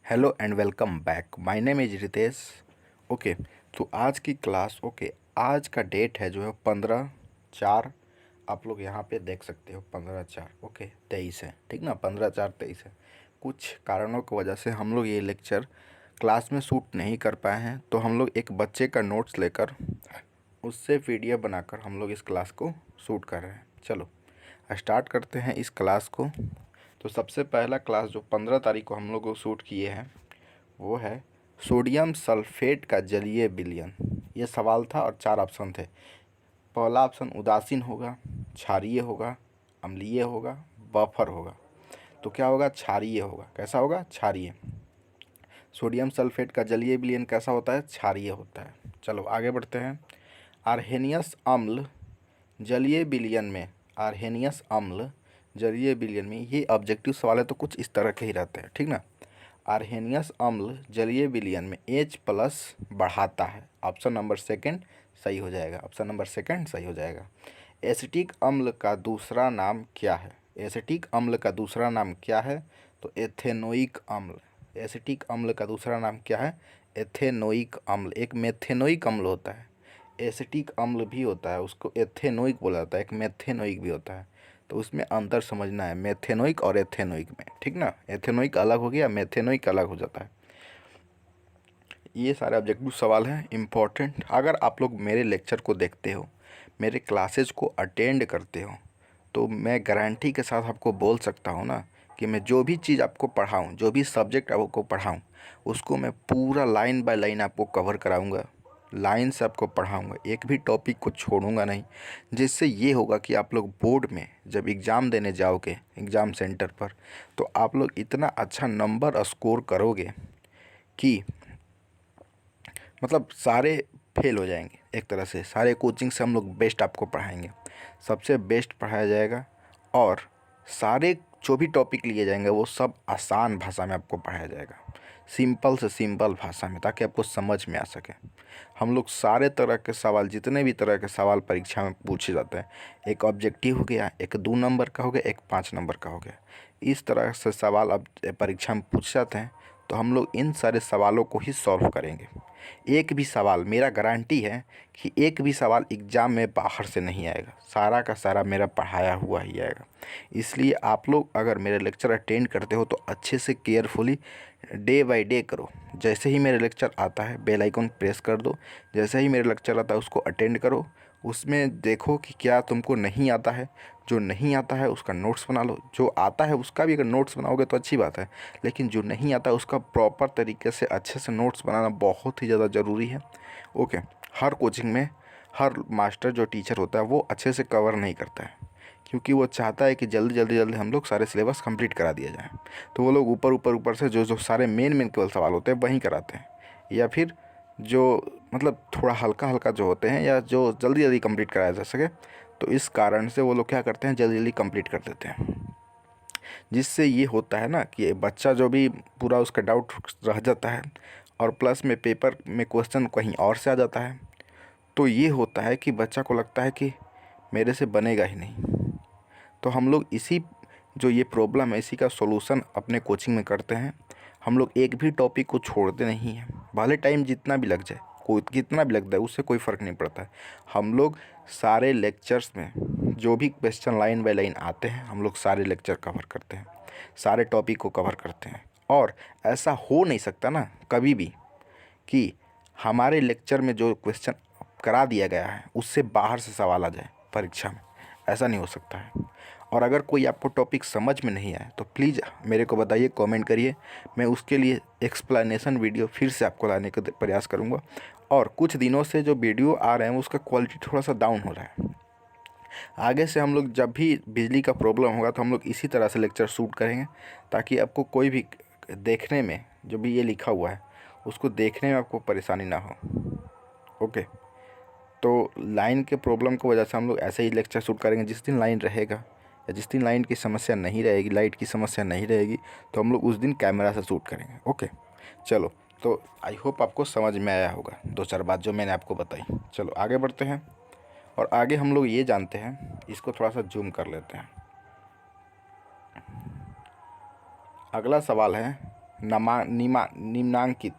Hello and welcome back. My name is Ritesh. Okay, तो आज की क्लास आज का डेट है जो है 15/4। आप लोग यहाँ पे देख सकते हो 15/4 23 है, ठीक ना। 15/4 23 है। कुछ कारणों की वजह से हम लोग ये लेक्चर क्लास में शूट नहीं कर पाए हैं, तो हम लोग एक बच्चे का नोट्स लेकर उससे वीडियो बनाकर हम लोग इस क्लास को शूट कर रहे हैं। चलो स्टार्ट करते हैं इस क्लास को। तो सबसे पहला क्लास जो 15 तारीख को हम लोग को शूट किए हैं वो है सोडियम सल्फेट का जलीय विलयन। ये सवाल था और 4 ऑप्शन थे। पहला ऑप्शन उदासीन होगा, क्षारीय होगा, अम्लीय होगा, बफर होगा। तो क्या होगा? क्षारीय होगा। कैसा होगा? क्षारीय। सोडियम सल्फेट का जलीय विलयन कैसा होता है? क्षारीय होता है। चलो आगे बढ़ते हैं। आर्हेनियस अम्ल जलीय विलयन में, आर्हेनियस अम्ल जलीय विलयन में, ये ऑब्जेक्टिव सवाल है तो कुछ इस तरह के ही रहते हैं, ठीक ना। आर्हेनियस अम्ल जलीय विलयन में H+ बढ़ाता है। ऑप्शन नंबर सेकंड सही हो जाएगा। ऑप्शन नंबर सेकंड सही हो जाएगा। एसिटिक अम्ल का दूसरा नाम क्या है? एसिटिक अम्ल का दूसरा नाम क्या है? तो एथेनोइक अम्ल। एसिटिक अम्ल का दूसरा नाम क्या है? एथेनोइक अम्ल। एक मेथेनोइक अम्ल होता है, एसिटिक अम्ल भी होता है, उसको एथेनोइक बोला जाता है। एक मेथेनोइक भी होता है, तो उसमें अंतर समझना है मेथेनोइक और एथेनोइक में, ठीक ना। एथेनोइक अलग हो गया, मेथेनोइक अलग हो जाता है। ये सारे ऑब्जेक्टिव सवाल हैं इम्पॉर्टेंट। अगर आप लोग मेरे लेक्चर को देखते हो, मेरे क्लासेज को अटेंड करते हो, तो मैं गारंटी के साथ आपको बोल सकता हूँ ना कि मैं जो भी चीज़ आपको पढ़ाऊँ, जो भी सब्जेक्ट आपको पढ़ाऊँ, उसको मैं पूरा लाइन बाय लाइन आपको कवर कराऊँगा, लाइन से आपको पढ़ाऊँगा, एक भी टॉपिक को छोड़ूंगा नहीं। जिससे ये होगा कि आप लोग बोर्ड में जब एग्ज़ाम देने जाओगे एग्ज़ाम सेंटर पर, तो आप लोग इतना अच्छा नंबर स्कोर करोगे कि मतलब सारे फेल हो जाएंगे। एक तरह से सारे कोचिंग से हम लोग बेस्ट आपको पढ़ाएंगे, सबसे बेस्ट पढ़ाया जाएगा। और सारे जो भी टॉपिक लिए जाएंगे वो सब आसान भाषा में आपको पढ़ाया जाएगा, सिंपल से सिंपल भाषा में, ताकि आपको समझ में आ सके। हम लोग सारे तरह के सवाल, जितने भी तरह के सवाल परीक्षा में पूछे जाते हैं, एक ऑब्जेक्टिव हो गया, एक 2 नंबर का हो गया, एक 5 नंबर का हो गया, इस तरह से सवाल अब परीक्षा में पूछे जाते हैं। तो हम लोग इन सारे सवालों को ही सॉल्व करेंगे। एक भी सवाल, मेरा गारंटी है कि एक भी सवाल एग्ज़ाम में बाहर से नहीं आएगा, सारा का सारा मेरा पढ़ाया हुआ ही आएगा। इसलिए आप लोग अगर मेरे लेक्चर अटेंड करते हो तो अच्छे से केयरफुली डे बाय डे करो। जैसे ही मेरे लेक्चर आता है बेल आइकन प्रेस कर दो, जैसे ही मेरे लेक्चर आता है उसको अटेंड करो। उसमें देखो कि क्या तुमको नहीं आता है, जो नहीं आता है उसका नोट्स बना लो, जो आता है उसका भी अगर नोट्स बनाओगे तो अच्छी बात है, लेकिन जो नहीं आता है उसका प्रॉपर तरीके से अच्छे से नोट्स बनाना बहुत ही ज़्यादा ज़रूरी है। ओके, हर कोचिंग में हर मास्टर जो टीचर होता है वो अच्छे से कवर नहीं करता है, क्योंकि वो चाहता है कि जल्दी जल्दी जल्दी हम लोग सारे सिलेबस कंप्लीट करा दिया जाए। तो वो लोग ऊपर ऊपर ऊपर से जो जो सारे मेन मेन केवल सवाल होते हैं वहीं कराते हैं, या फिर जो मतलब थोड़ा हल्का हल्का जो होते हैं, या जो जल्दी जल्दी कंप्लीट कराया जा सके, तो इस कारण से वो लोग क्या करते हैं, जल्दी जल्दी कंप्लीट कर देते हैं। जिससे ये होता है ना कि बच्चा जो भी पूरा उसका डाउट रह जाता है, और प्लस में पेपर में क्वेश्चन कहीं और से आ जाता है। तो ये होता है कि बच्चा को लगता है कि मेरे से बनेगा ही नहीं। तो हम लोग इसी जो ये प्रॉब्लम है इसी का सॉल्यूशन अपने कोचिंग में करते हैं। हम लोग एक भी टॉपिक को छोड़ते नहीं हैं, भले टाइम जितना भी लग जाए, कोई कितना भी लग जाए, उससे कोई फ़र्क नहीं पड़ता है। हम लोग सारे लेक्चर्स में जो भी क्वेश्चन लाइन बाय लाइन आते हैं, हम लोग सारे लेक्चर कवर करते हैं, सारे टॉपिक को कवर करते हैं। और ऐसा हो नहीं सकता ना कभी भी कि हमारे लेक्चर में जो क्वेश्चन करा दिया गया है उससे बाहर से सवाल आ जाए परीक्षा में, ऐसा नहीं हो सकता है। और अगर कोई आपको टॉपिक समझ में नहीं आए तो प्लीज़ मेरे को बताइए, कमेंट करिए, मैं उसके लिए एक्सप्लेनेशन वीडियो फिर से आपको लाने का प्रयास करूँगा। और कुछ दिनों से जो वीडियो आ रहे हैं उसका क्वालिटी थोड़ा सा डाउन हो रहा है। आगे से हम लोग जब भी बिजली का प्रॉब्लम होगा तो हम लोग इसी तरह से लेक्चर शूट करेंगे, ताकि आपको कोई भी देखने में जो भी ये लिखा हुआ है उसको देखने में आपको परेशानी ना हो। ओके, तो लाइन के प्रॉब्लम की वजह से हम लोग ऐसे ही लेक्चर शूट करेंगे। जिस दिन लाइन रहेगा या जिस दिन लाइन की समस्या नहीं रहेगी, लाइट की समस्या नहीं रहेगी, तो हम लोग उस दिन कैमरा से शूट करेंगे। ओके, चलो, तो आई होप आपको समझ में आया होगा 2-4 बात जो मैंने आपको बताई। चलो आगे बढ़ते हैं, और आगे हम लोग ये जानते हैं, इसको थोड़ा सा जूम कर लेते हैं। अगला सवाल है निम्नांकित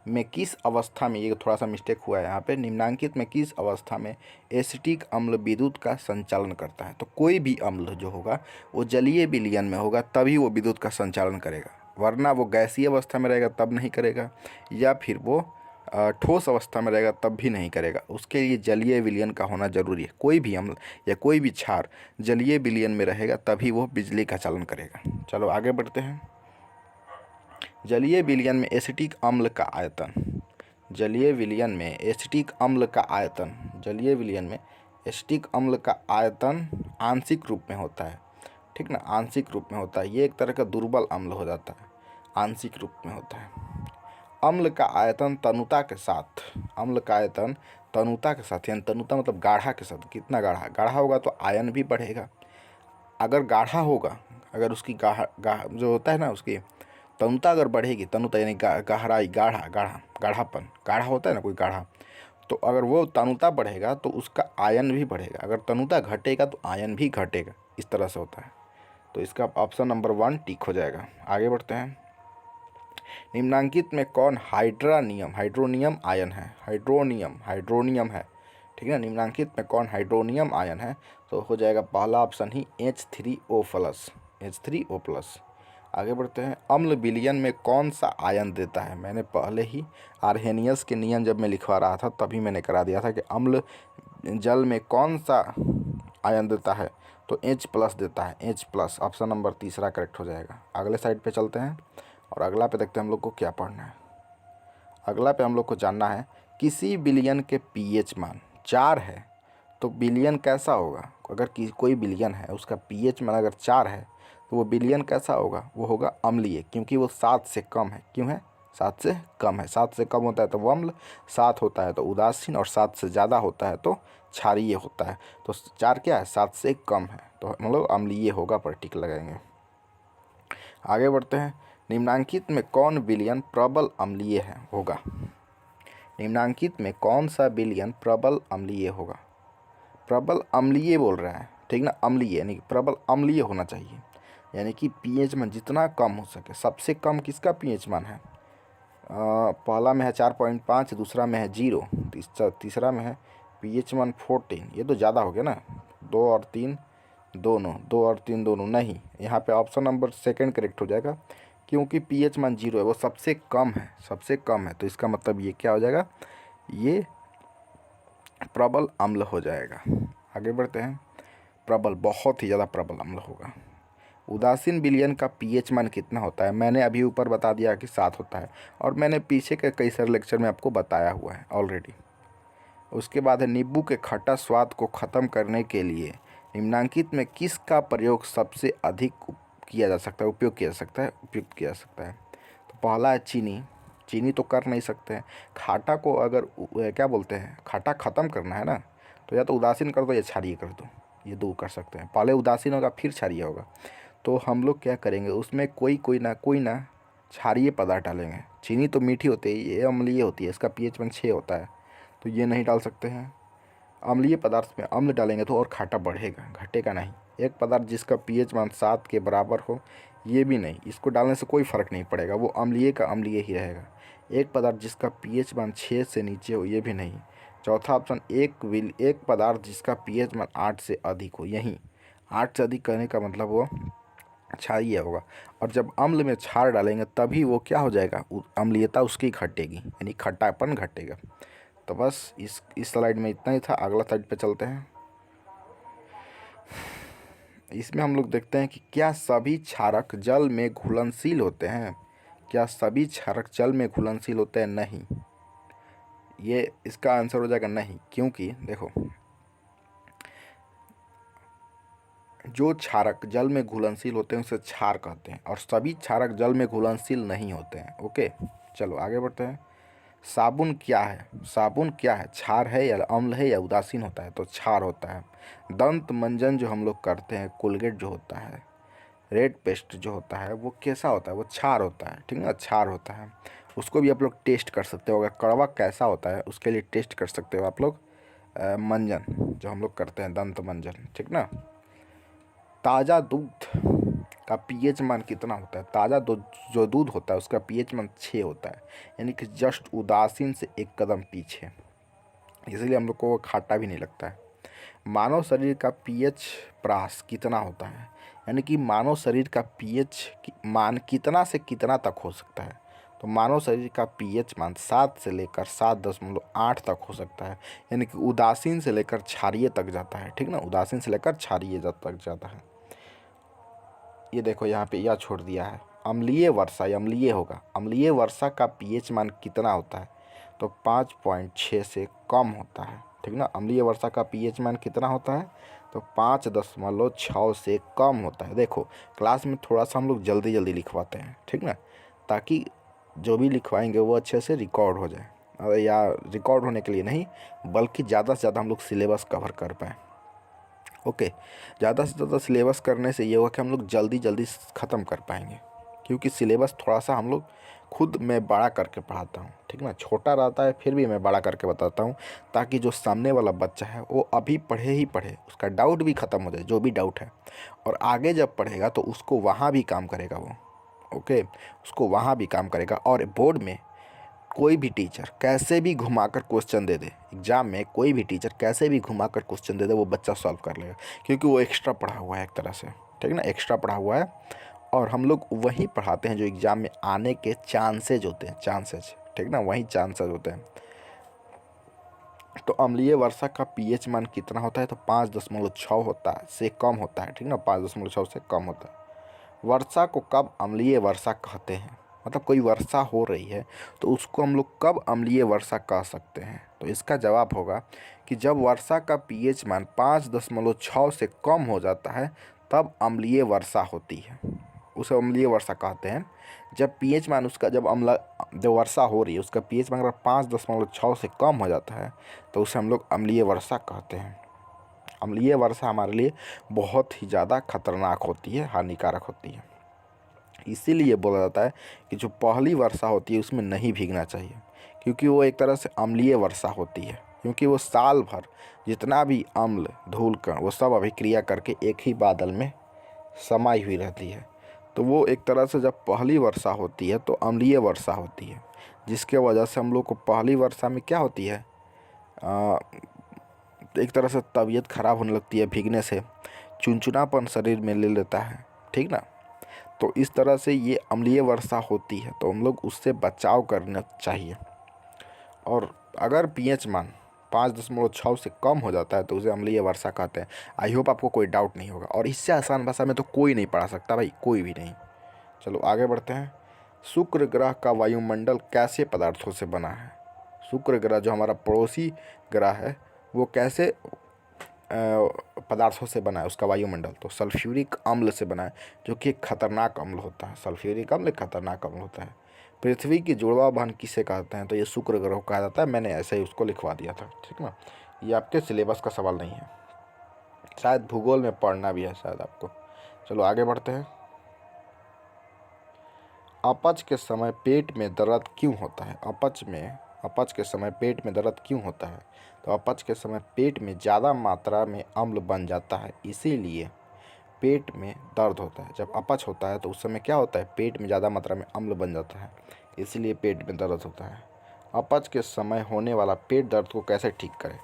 में किस अवस्था में, ये थोड़ा सा मिस्टेक हुआ है यहाँ पे, निम्नांकित में किस अवस्था में एसिटिक अम्ल विद्युत का संचालन करता है? तो कोई भी अम्ल जो होगा वो जलीय विलयन में होगा तभी वो विद्युत का संचालन करेगा, वरना वो गैसीय अवस्था में रहेगा तब नहीं करेगा, या फिर वो ठोस अवस्था में रहेगा तब भी नहीं करेगा। उसके लिए जलीय विलयन का होना जरूरी है। कोई भी अम्ल या कोई भी क्षार जलीय विलयन में रहेगा तभी वो बिजली का चालन करेगा। चलो आगे बढ़ते हैं। जलीय विलयन में एसिटिक अम्ल का आयतन, जलीय विलयन में एसिटिक अम्ल का आयतन, जलीय विलयन में एसिटिक अम्ल का आयतन आंशिक रूप में होता है, ठीक ना, आंशिक रूप में होता है। ये एक तरह का दुर्बल अम्ल हो जाता है, आंशिक रूप में होता है। अम्ल का आयतन तनुता के साथ, अम्ल का आयतन तनुता के साथ, यानी तनुता मतलब गाढ़ा के साथ, कितना गाढ़ा, गाढ़ा होगा तो आयन भी बढ़ेगा। अगर गाढ़ा होगा, अगर उसकी जो होता है ना, उसकी तनुता अगर बढ़ेगी, तनुता यानी गहराई, गाढ़ापन, गाढ़ा होता है ना कोई गाढ़ा, तो अगर वो तनुता बढ़ेगा तो उसका आयन भी बढ़ेगा, अगर तनुता घटेगा तो आयन भी घटेगा, इस तरह से होता है। तो इसका ऑप्शन नंबर 1 टिक हो जाएगा। आगे बढ़ते हैं। निम्नांकित में कौन हाइड्रोनियम आयन है? हाइड्रोनियम है, ठीक है। निम्नांकित में कौन हाइड्रोनियम आयन है? तो हो जाएगा पहला ऑप्शन ही H3O+। आगे बढ़ते हैं। अम्ल विलयन में कौन सा आयन देता है? मैंने पहले ही आर्हेनियस के नियम जब मैं लिखवा रहा था तभी मैंने करा दिया था कि अम्ल जल में कौन सा आयन देता है, तो H+ देता है, H+। ऑप्शन नंबर 3 करेक्ट हो जाएगा। अगले साइड पे चलते हैं और अगला पे देखते हैं हम लोग को क्या पढ़ना है। अगला पे हम लोग को जानना है किसी विलयन के pH मान 4 है तो विलयन कैसा होगा? अगर कोई विलयन है उसका pH मान अगर 4 है तो वो विलयन कैसा होगा? वो होगा अम्लीय, क्योंकि वो 7 से कम है। क्यों है? 7 से कम है। 7 से कम होता है तो वो अम्ल, 7 होता है तो उदासीन, और 7 से ज़्यादा होता है तो क्षारीय होता है। तो 4 क्या है? 7 से कम है, तो हम लोग अम्लीय होगा पर टिक लगाएंगे। आगे बढ़ते हैं। निम्नांकित में कौन विलयन प्रबल अम्लीय है होगा? निम्नांकित में कौन सा विलयन प्रबल अम्लीय होगा? प्रबल अम्लीय बोल रहा है, ठीक ना, अम्लीय यानी कि प्रबल अम्लीय होना चाहिए, यानी कि pH मान जितना कम हो सके। सबसे कम किसका pH मान है? पहला में है 4.5, दूसरा में है 0, तीसरा में है pH मान 14। ये तो ज़्यादा हो गया ना, 2 और 3 दोनों नहीं। यहाँ पे ऑप्शन नंबर 2 करेक्ट हो जाएगा, क्योंकि pH मान 0 है, वो सबसे कम है, तो इसका मतलब ये क्या हो जाएगा? ये प्रबल अम्ल हो जाएगा। आगे बढ़ते हैं। प्रबल, बहुत ही ज़्यादा प्रबल अम्ल होगा। उदासीन विलयन का pH मान कितना होता है? मैंने अभी ऊपर बता दिया कि 7 होता है, और मैंने पीछे के कई सारे लेक्चर में आपको बताया हुआ है ऑलरेडी। उसके बाद है नींबू के खट्टा स्वाद को ख़त्म करने के लिए निम्नांकित में किसका प्रयोग सबसे अधिक उपयोग किया जा सकता है? तो पहला है चीनी। चीनी तो कर नहीं सकते हैं। खाटा को अगर क्या बोलते हैं, खाटा ख़त्म करना है ना, तो या तो उदासीन कर दो या क्षारीय कर दो, ये दो कर सकते हैं। पहले उदासीन होगा फिर क्षारीय होगा, तो हम लोग क्या करेंगे, उसमें कोई ना क्षारीय पदार्थ डालेंगे। चीनी तो मीठी होती है, ये अम्लीय होती है, इसका pH मान 6 होता है, तो ये नहीं डाल सकते हैं। अम्लीय पदार्थ में अम्ल डालेंगे तो और खाटा बढ़ेगा, घटेगा नहीं। एक पदार्थ जिसका pH मान 7 के बराबर हो, ये भी नहीं, इसको डालने से कोई फ़र्क नहीं पड़ेगा, वो अम्लीय का अम्लीय ही रहेगा। एक पदार्थ जिसका pH मान 6 से नीचे हो, ये भी नहीं। चौथा ऑप्शन, एक पदार्थ जिसका pH मान 8 से अधिक हो। यहीं 8 से अधिक कहने का मतलब वो क्षारीय होगा, और जब अम्ल में क्षार डालेंगे तभी वो क्या हो जाएगा, अम्लीयता उसकी घटेगी, यानी खट्टापन घटेगा। तो बस इस स्लाइड में इतना ही था। अगला स्लाइड पे चलते हैं। इसमें हम लोग देखते हैं कि क्या सभी क्षारक जल में घुलनशील होते हैं? क्या सभी क्षारक जल में घुलनशील होते हैं? नहीं, ये इसका आंसर हो जाएगा नहीं, क्योंकि देखो, जो क्षारक जल में घुलनशील होते हैं उसे क्षार कहते हैं, और सभी क्षारक जल में घुलनशील नहीं होते हैं। ओके, चलो आगे बढ़ते हैं। साबुन क्या है? क्षार है या अम्ल है या उदासीन होता है? तो क्षार होता है। दंत मंजन जो हम लोग करते हैं, कोलगेट जो होता है, रेड पेस्ट जो होता है, वो कैसा होता है? वो क्षार होता है, ठीक ना, क्षार होता है। उसको भी आप लोग टेस्ट कर सकते हो, अगर कड़वा कैसा होता है उसके लिए टेस्ट कर सकते हो आप लोग। मंजन जो हम लोग करते हैं, दंत मंजन, ठीक ना। ताज़ा दूध का पीएच मान कितना होता है? ताज़ा जो दूध होता है उसका पीएच मान 6 होता है, यानी कि जस्ट उदासीन से एक कदम पीछे, इसलिए हम लोग को वो खट्टा भी नहीं लगता है। मानव शरीर का पीएच प्रास कितना होता है? यानी कि मानव शरीर का पीएच मान कितना से कितना तक हो सकता है? तो मानव शरीर का पीएच मान 7 से लेकर 7.8 तक हो सकता है, यानी कि उदासीन से लेकर क्षारीय तक जाता है। ठीक ना, उदासीन से लेकर क्षारीय तक जाता है। ये देखो यहाँ पे यह छोड़ दिया है अम्लीय वर्षा, या अम्लीय होगा। अम्लीय वर्षा का पीएच मान कितना होता है? तो 5.6 से कम होता है। ठीक ना, अम्लीय वर्षा का पीएच मान कितना होता है? तो 5.6 से कम होता है। देखो क्लास में थोड़ा सा हम लोग जल्दी जल्दी लिखवाते हैं, ठीक ना, ताकि जो भी लिखवाएंगे वो अच्छे से रिकॉर्ड हो जाए, या रिकॉर्ड होने के लिए नहीं बल्कि ज़्यादा से ज़्यादा हम लोग सिलेबस कवर कर पाएँ। ओके, ज़्यादा से ज़्यादा सिलेबस करने से ये होगा कि हम लोग जल्दी जल्दी ख़त्म कर पाएंगे, क्योंकि सिलेबस थोड़ा सा हम लोग खुद मैं बड़ा करके पढ़ाता हूँ। ठीक ना, छोटा रहता है फिर भी मैं बड़ा करके बताता हूँ, ताकि जो सामने वाला बच्चा है वो अभी पढ़े ही पढ़े, उसका डाउट भी ख़त्म हो जाए जो भी डाउट है, और आगे जब पढ़ेगा तो उसको वहाँ भी काम करेगा वो। ओके, उसको वहाँ भी काम करेगा। और बोर्ड में कोई भी टीचर कैसे भी घुमाकर क्वेश्चन दे दे, एग्जाम में कोई भी टीचर कैसे भी घुमाकर क्वेश्चन दे दे, वो बच्चा सॉल्व कर लेगा, क्योंकि वो एक्स्ट्रा पढ़ा हुआ है एक तरह से। ठीक ना, एक्स्ट्रा पढ़ा हुआ है, और हम लोग वही पढ़ाते हैं जो एग्ज़ाम में आने के चांसेज होते हैं, चांसेज। ठीक ना, वही चांसेज होते हैं। तो अम्लीय वर्षा का पीएच मान कितना होता है? तो 5.6 होता है, से कम होता है। ठीक ना, 5.6 से कम होता है। वर्षा को कब अम्लीय वर्षा कहते हैं? मतलब कोई वर्षा हो रही है तो उसको हम लोग कब अम्लीय वर्षा कह सकते हैं? तो इसका जवाब होगा कि जब वर्षा का पीएच मान 5.6 से कम हो जाता है तब अम्लीय वर्षा होती है, उसे अम्लीय वर्षा कहते हैं। जब पीएच मान उसका जब वर्षा हो रही है उसका पीएच मान अगर 5.6 से कम हो जाता है तो उसे हम लोग अम्लीय वर्षा कहते हैं। अम्लीय वर्षा हमारे लिए बहुत ही ज़्यादा खतरनाक होती है, हानिकारक होती है। इसीलिए बोला जाता है कि जो पहली वर्षा होती है उसमें नहीं भीगना चाहिए, क्योंकि वो एक तरह से अम्लीय वर्षा होती है, क्योंकि वो साल भर जितना भी अम्ल धूल कण वो सब अभिक्रिया करके एक ही बादल में समाई हुई रहती है। तो वो एक तरह से जब पहली वर्षा होती है तो अम्लीय वर्षा होती है, जिसके वजह से हम लोग को पहली वर्षा में क्या होती है, एक तरह से तबीयत खराब होने लगती है, भीगने से चुनचुनापन शरीर में ले लेता है। ठीक ना, तो इस तरह से ये अम्लीय वर्षा होती है, तो हम लोग उससे बचाव करना चाहिए। और अगर पीएच मान 5.6 से कम हो जाता है तो उसे अम्लीय वर्षा कहते हैं। आई होप आपको कोई डाउट नहीं होगा, और इससे आसान भाषा में तो कोई नहीं पढ़ा सकता भाई, कोई भी नहीं। चलो आगे बढ़ते हैं। शुक्र ग्रह का वायुमंडल कैसे पदार्थों से बना है? शुक्र ग्रह जो हमारा पड़ोसी ग्रह है वो कैसे पदार्थों से बना है? उसका वायुमंडल तो सल्फ्यूरिक अम्ल से बना है, जो कि एक खतरनाक अम्ल होता है। सल्फ्यूरिक अम्ल एक खतरनाक अम्ल होता है। पृथ्वी की जुड़वा बहन किसे कहते हैं? तो ये शुक्र ग्रह को कहा जाता है। मैंने ऐसे ही उसको लिखवा दिया था, ठीक ना, ये आपके सिलेबस का सवाल नहीं है, शायद भूगोल में पढ़ना भी है शायद आपको। चलो आगे बढ़ते हैं। अपच के समय पेट में दर्द क्यों होता है? अपच के समय पेट में दर्द क्यों होता है? तो अपच के समय पेट में ज़्यादा मात्रा में अम्ल बन जाता है, इसीलिए पेट में दर्द होता है। जब अपच होता है तो उस समय क्या होता है, पेट में ज़्यादा मात्रा में अम्ल बन जाता है, इसीलिए पेट में दर्द होता है। अपच के समय होने वाला पेट दर्द को कैसे ठीक करें?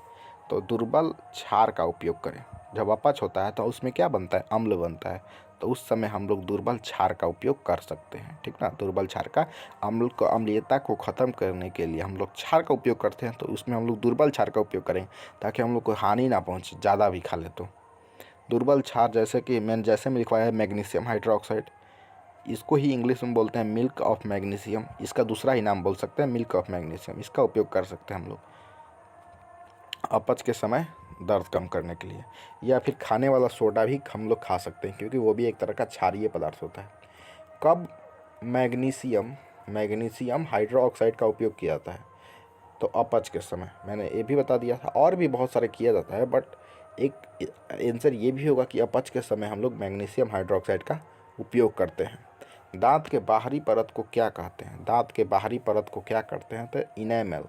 तो दुर्बल क्षार का उपयोग करें। जब अपच होता है तो उसमें क्या बनता है, अम्ल बनता है, तो उस समय हम लोग दुर्बल क्षार का उपयोग कर सकते हैं। ठीक ना, दुर्बल क्षार का, अम्लीयता को ख़त्म करने के लिए हम लोग क्षार का उपयोग करते हैं, तो उसमें हम लोग दुर्बल क्षार का उपयोग करें, ताकि हम लोग को हानि ना पहुँचे ज़्यादा भी खा ले तो। दुर्बल क्षार जैसे मैं लिखवाया है मैग्नीशियम हाइड्रोक्साइड, इसको ही इंग्लिश में बोलते हैं मिल्क ऑफ मैग्नीशियम, इसका दूसरा ही नाम बोल सकते हैं मिल्क ऑफ मैग्नीशियम। इसका उपयोग कर सकते हैं हम लोग अपच के समय दर्द कम करने के लिए। या फिर खाने वाला सोडा भी हम लोग खा सकते हैं, क्योंकि वो भी एक तरह का क्षारीय पदार्थ होता है। कब मैग्नीशियम हाइड्रोक्साइड का उपयोग किया जाता है? तो अपच के समय, मैंने ये भी बता दिया था, और भी बहुत सारे किया जाता है, बट एक आंसर ये भी होगा कि अपच के समय हम लोग मैग्नीशियम हाइड्रोक्साइड का उपयोग करते हैं। दांत के बाहरी परत को क्या कहते हैं? दांत के बाहरी परत को क्या करते हैं? तो इनेमल,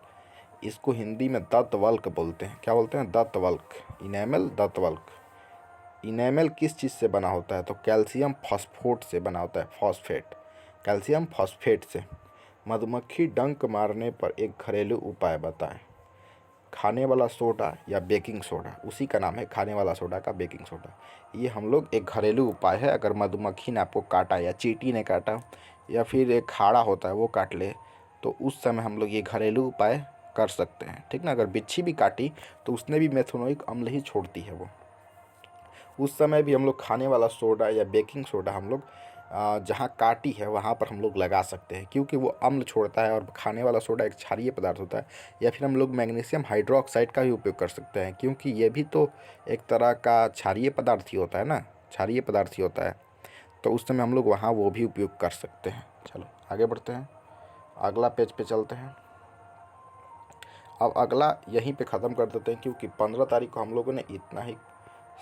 इसको हिंदी में दंतवल्क बोलते हैं। क्या बोलते हैं? दंतवल्क, इनेमल, दंतवल्क। इनेमल किस चीज़ से बना होता है? तो कैल्शियम फॉस्फोट से बना होता है, फॉस्फेट, कैल्शियम फॉस्फेट से। मधुमक्खी डंक मारने पर एक घरेलू उपाय बताएं। खाने वाला सोडा या बेकिंग सोडा, उसी का नाम है खाने वाला सोडा का बेकिंग सोडा। ये हम लोग एक घरेलू उपाय है, अगर मधुमक्खी ने आपको काटा या चींटी ने काटा या फिर एक खाड़ा होता है वो काट ले, तो उस समय हम लोग ये घरेलू उपाय कर सकते हैं, ठीक ना। अगर बिच्छी भी काटी तो उसने भी मेथनोइक अम्ल ही छोड़ती है वो। उस समय भी हम लोग खाने वाला सोडा या बेकिंग सोडा हम लोग जहाँ काटी है वहाँ पर हम लोग लगा सकते हैं, क्योंकि वो अम्ल छोड़ता है और खाने वाला सोडा एक क्षारीय पदार्थ होता है। या फिर हम लोग मैग्नीशियम हाइड्रोक्साइड का भी उपयोग कर सकते हैं, क्योंकि ये भी तो एक तरह का क्षारीय पदार्थ ही होता है ना, क्षारीय पदार्थ ही होता है। तो उस समय हम लोग वहाँ वो भी उपयोग कर सकते हैं। चलो आगे बढ़ते हैं, अगला पेज पे चलते हैं। अब अगला यहीं पे ख़त्म कर देते हैं, क्योंकि 15 तारीख को हम लोगों ने इतना ही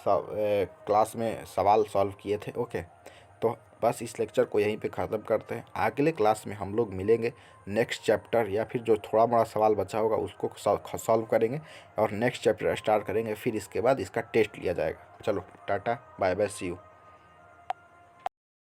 क्लास में सवाल सॉल्व किए थे। ओके, तो बस इस लेक्चर को यहीं पे ख़त्म करते हैं। अगले क्लास में हम लोग मिलेंगे, नेक्स्ट चैप्टर या फिर जो थोड़ा बड़ा सवाल बचा होगा उसको सॉल्व करेंगे और नेक्स्ट चैप्टर स्टार्ट करेंगे। फिर इसके बाद इसका टेस्ट लिया जाएगा। चलो tata bye bye, see you.